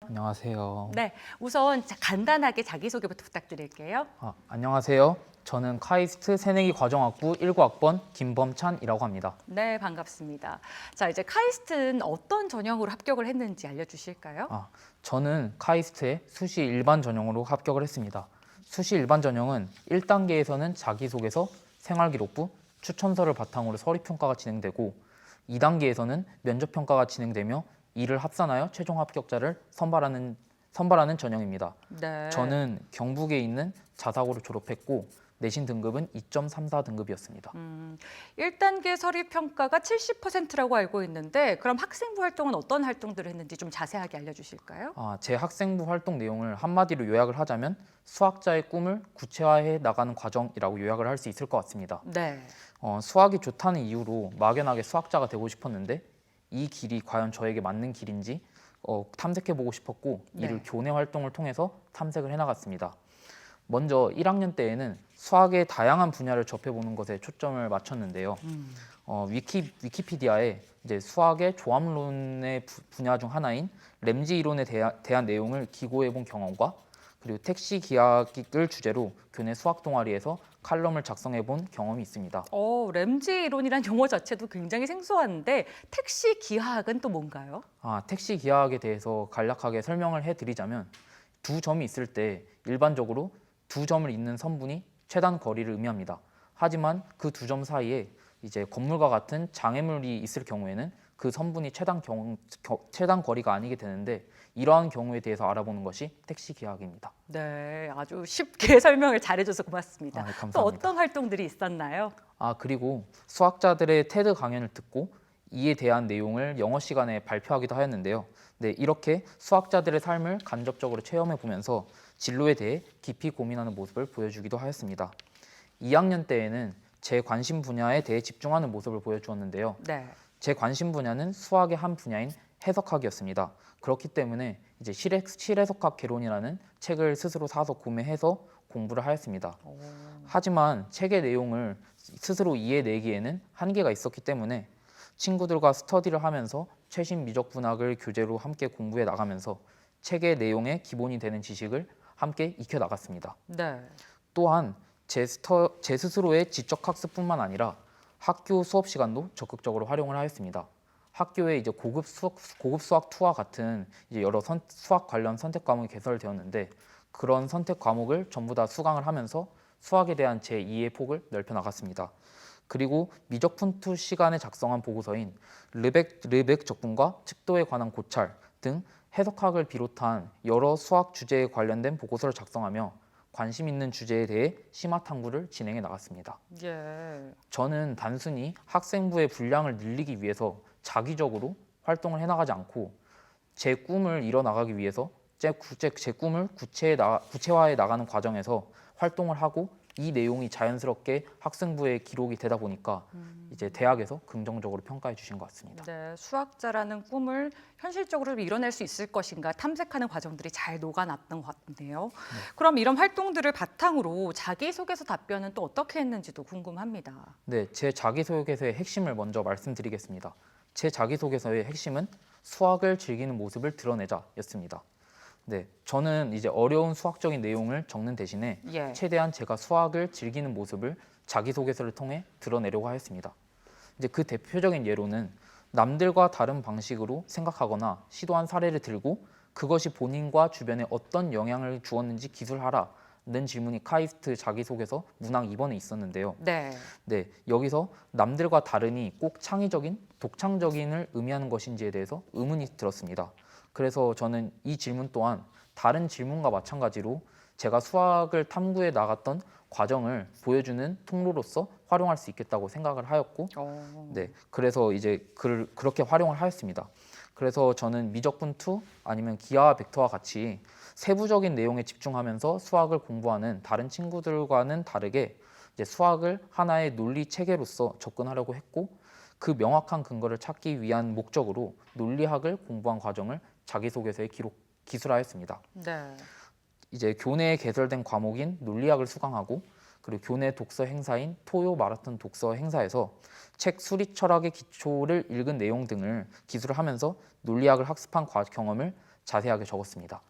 안녕하세요. 네, 우선 간단하게 자기소개부터 부탁드릴게요. 안녕하세요. 저는 카이스트 새내기 과정학부 19학번 김범찬이라고 합니다. 네, 반갑습니다. 자, 이제 카이스트는 어떤 전형으로 합격을 했는지 알려주실까요? 저는 카이스트에 수시 일반 전형으로 합격을 했습니다. 수시 일반 전형은 1단계에서는 자기소개서, 생활기록부, 추천서를 바탕으로 서류평가가 진행되고 2단계에서는 면접평가가 진행되며 이를 합산하여 최종 합격자를 선발하는 전형입니다. 네. 저는 경북에 있는 자사고를 졸업했고 내신 등급은 2.34 등급이었습니다. 1단계 서류평가가 70%라고 알고 있는데 그럼 학생부 활동은 어떤 활동들을 했는지 좀 자세하게 알려주실까요? 제 학생부 활동 내용을 한마디로 요약을 하자면 수학자의 꿈을 구체화해 나가는 과정이라고 요약을 할 수 있을 것 같습니다. 네. 수학이 좋다는 이유로 막연하게 수학자가 되고 싶었는데 이 길이 과연 저에게 맞는 길인지 탐색해보고 싶었고 이를 네. 교내 활동을 통해서 탐색을 해나갔습니다. 먼저 1학년 때에는 수학의 다양한 분야를 접해보는 것에 초점을 맞췄는데요. 위키피디아에 이제 수학의 조합론의 분야 중 하나인 램지 이론에 대한 내용을 기고해본 경험과 그리고 택시 기하학을 주제로 교내 수학 동아리에서 칼럼을 작성해본 경험이 있습니다. 램지 이론이란 용어 자체도 굉장히 생소한데 택시 기하학은 또 뭔가요? 택시 기하학에 대해서 간략하게 설명을 해드리자면 두 점이 있을 때 일반적으로 두 점을 잇는 선분이 최단 거리를 의미합니다. 하지만 그 두 점 사이에 이제 건물과 같은 장애물이 있을 경우에는 그 선분이 최단 거리가 아니게 되는데 이러한 경우에 대해서 알아보는 것이 택시 기하학입니다. 네, 아주 쉽게 설명을 잘해줘서 고맙습니다. 네, 또 감사합니다. 어떤 활동들이 있었나요? 그리고 수학자들의 테드 강연을 듣고 이에 대한 내용을 영어 시간에 발표하기도 하였는데요. 네, 이렇게 수학자들의 삶을 간접적으로 체험해 보면서 진로에 대해 깊이 고민하는 모습을 보여주기도 하였습니다. 2학년 때에는 제 관심 분야에 대해 집중하는 모습을 보여주었는데요. 네. 제 관심 분야는 수학의 한 분야인 해석학이었습니다. 그렇기 때문에 이제 실해석학 개론이라는 책을 스스로 사서 구매해서 공부를 하였습니다. 하지만 책의 내용을 스스로 이해내기에는 한계가 있었기 때문에 친구들과 스터디를 하면서 최신 미적분학을 교재로 함께 공부해 나가면서 책의 내용에 기본이 되는 지식을 함께 익혀 나갔습니다. 네. 또한 제 스스로의 지적학습뿐만 아니라 학교 수업 시간도 적극적으로 활용을 하였습니다. 학교에 이제 고급 수학 투와 같은 이제 여러 수학 관련 선택 과목이 개설되었는데 그런 선택 과목을 전부 다 수강을 하면서 수학에 대한 제 이해 폭을 넓혀 나갔습니다. 그리고 미적분투 시간에 작성한 보고서인 르벡 적분과 측도에 관한 고찰 등 해석학을 비롯한 여러 수학 주제에 관련된 보고서를 작성하며 관심 있는 주제에 대해 심화 탐구를 진행해 나갔습니다. 예. 저는 단순히 학생부의 분량을 늘리기 위해서 자기적으로 활동을 해나가지 않고 제 꿈을 이뤄나가기 위해서 제 꿈을 구체화해 나가는 과정에서 활동을 하고 이 내용이 자연스럽게 학생부에 기록이 되다 보니까 이제 대학에서 긍정적으로 평가해 주신 것 같습니다. 네, 수학자라는 꿈을 현실적으로 이뤄낼 수 있을 것인가 탐색하는 과정들이 잘 녹아났던 것 같네요. 그럼 이런 활동들을 바탕으로 자기소개서 답변은 또 어떻게 했는지도 궁금합니다. 네, 제 자기소개서의 핵심을 먼저 말씀드리겠습니다. 제 자기소개서의 핵심은 수학을 즐기는 모습을 드러내자였습니다. 네, 저는 이제 어려운 수학적인 내용을 적는 대신에 예. 최대한 제가 수학을 즐기는 모습을 자기소개서를 통해 드러내려고 하였습니다. 이제 그 대표적인 예로는 남들과 다른 방식으로 생각하거나 시도한 사례를 들고 그것이 본인과 주변에 어떤 영향을 주었는지 기술하라는 질문이 카이스트 자기소개서 문항 2번에 있었는데요. 네. 네, 여기서 남들과 다르니 꼭 창의적인, 독창적인을 의미하는 것인지에 대해서 의문이 들었습니다. 그래서 저는 이 질문 또한 다른 질문과 마찬가지로 제가 수학을 탐구해 나갔던 과정을 보여주는 통로로서 활용할 수 있겠다고 생각을 하였고, 네, 그래서 이제 그렇게 활용을 하였습니다. 그래서 저는 미적분2 아니면 기하와 벡터와 같이 세부적인 내용에 집중하면서 수학을 공부하는 다른 친구들과는 다르게 이제 수학을 하나의 논리 체계로서 접근하려고 했고 그 명확한 근거를 찾기 위한 목적으로 논리학을 공부한 과정을 자기소개서에 기술하였습니다. 네. 이제 교내에 개설된 과목인 논리학을 수강하고 그리고 교내 독서 행사인 토요 마라톤 독서 행사에서 책 수리 철학의 기초를 읽은 내용 등을 기술하면서 논리학을 학습한 경험을 자세하게 적었습니다.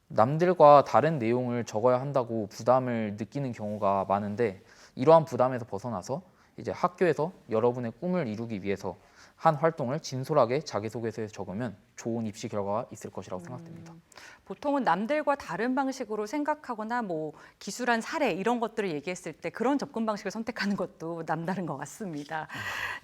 남들과 다른 내용을 적어야 한다고 부담을 느끼는 경우가 많은데 이러한 부담에서 벗어나서 이제 학교에서 여러분의 꿈을 이루기 위해서 한 활동을 진솔하게 자기소개서에 적으면 좋은 입시 결과가 있을 것이라고 생각됩니다. 보통은 남들과 다른 방식으로 생각하거나 뭐 기술한 사례 이런 것들을 얘기했을 때 그런 접근 방식을 선택하는 것도 남다른 것 같습니다.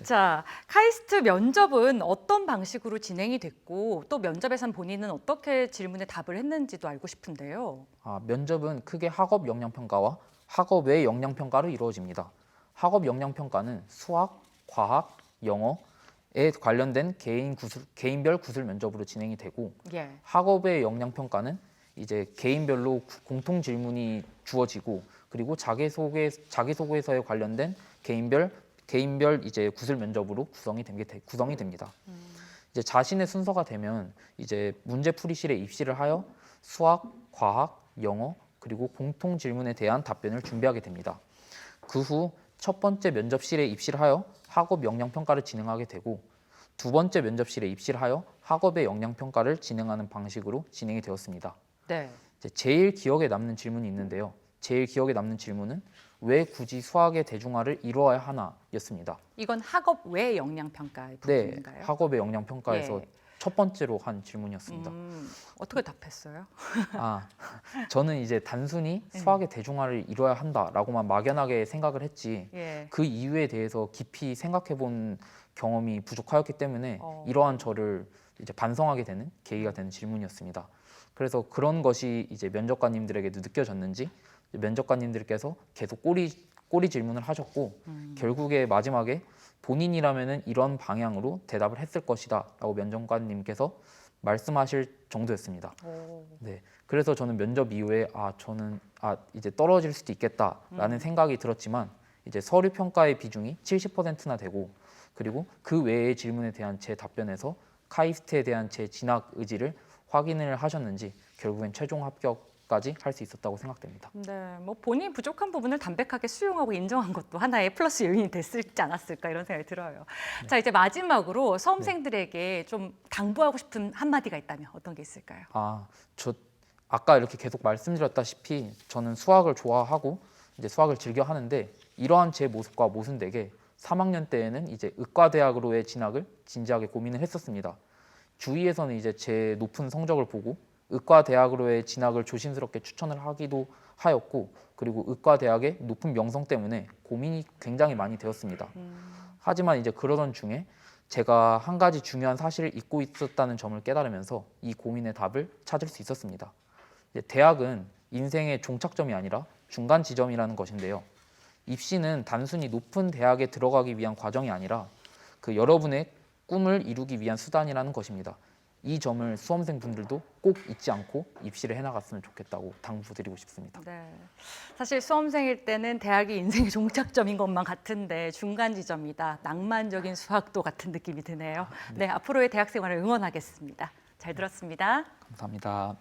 자, 카이스트 면접은 어떤 방식으로 진행이 됐고 또 면접에선 본인은 어떻게 질문에 답을 했는지도 알고 싶은데요. 면접은 크게 학업 역량평가와 학업 외 역량평가로 이루어집니다. 학업 역량평가는 수학, 과학, 영어에 관련된 개인별 구술 면접으로 진행이 되고 예. 학업의 역량평가는 이제 개인별로 공통 질문이 주어지고 그리고 자기소개서에 관련된 개인별 이제 구술 면접으로 구성이 됩니다. 이제 자신의 순서가 되면 이제 문제풀이실에 입실을 하여 수학, 과학, 영어 그리고 공통 질문에 대한 답변을 준비하게 됩니다. 그 후 첫 번째 면접실에 입실하여 학업 역량 평가를 진행하게 되고 두 번째 면접실에 입실하여 학업의 역량 평가를 진행하는 방식으로 진행이 되었습니다. 네. 이제 제일 기억에 남는 질문이 있는데요. 제일 기억에 남는 질문은 왜 굳이 수학의 대중화를 이루어야 하나였습니다. 이건 학업 외 역량 평가의 네, 부분인가요? 학업의 역량 평가에서 예. 첫 번째로 한 질문이었습니다. 어떻게 답했어요? 저는 이제 단순히 수학의 대중화를 이뤄야 한다라고만 막연하게 생각을 했지 예. 그 이유에 대해서 깊이 생각해 본 경험이 부족하였기 때문에 이러한 저를 이제 반성하게 되는 계기가 되는 질문이었습니다. 그래서 그런 것이 이제 면접관님들에게도 느껴졌는지 면접관님들께서 계속 꼬리 질문을 하셨고 결국에 마지막에 본인이라면은 이런 방향으로 대답을 했을 것이다라고 면접관님께서 말씀하실 정도였습니다. 네, 그래서 저는 면접 이후에 저는 이제 떨어질 수도 있겠다라는 생각이 들었지만 이제 서류 평가의 비중이 70%나 되고 그리고 그 외의 질문에 대한 제 답변에서 카이스트에 대한 제 진학 의지를 확인을 하셨는지 결국엔 최종 합격까지 할 수 있었다고 생각됩니다. 네, 뭐 본인 부족한 부분을 담백하게 수용하고 인정한 것도 하나의 플러스 요인이 됐을지 않았을까 이런 생각이 들어요. 자, 이제 마지막으로 수험생들에게 좀 당부하고 싶은 한마디가 있다면 어떤 게 있을까요? 저 아까 이렇게 계속 말씀드렸다시피 저는 수학을 좋아하고 이제 수학을 즐겨 하는데 이러한 제 모습과 모순되게 3학년 때에는 이제 의과대학으로의 진학을 진지하게 고민을 했었습니다. 주위에서는 이제 제 높은 성적을 보고 의과대학으로의 진학을 조심스럽게 추천을 하기도 하였고 그리고 의과대학의 높은 명성 때문에 고민이 굉장히 많이 되었습니다. 하지만 이제 그러던 중에 제가 한 가지 중요한 사실을 잊고 있었다는 점을 깨달으면서 이 고민의 답을 찾을 수 있었습니다. 이제 대학은 인생의 종착점이 아니라 중간 지점이라는 것인데요. 입시는 단순히 높은 대학에 들어가기 위한 과정이 아니라 그 여러분의 꿈을 이루기 위한 수단이라는 것입니다. 이 점을 수험생분들도 꼭 잊지 않고 입시를 해나갔으면 좋겠다고 당부드리고 싶습니다. 네, 사실 수험생일 때는 대학이 인생의 종착점인 것만 같은데 중간 지점이다. 낭만적인 수학도 같은 느낌이 드네요. 네, 앞으로의 대학 생활을 응원하겠습니다. 잘 들었습니다. 감사합니다.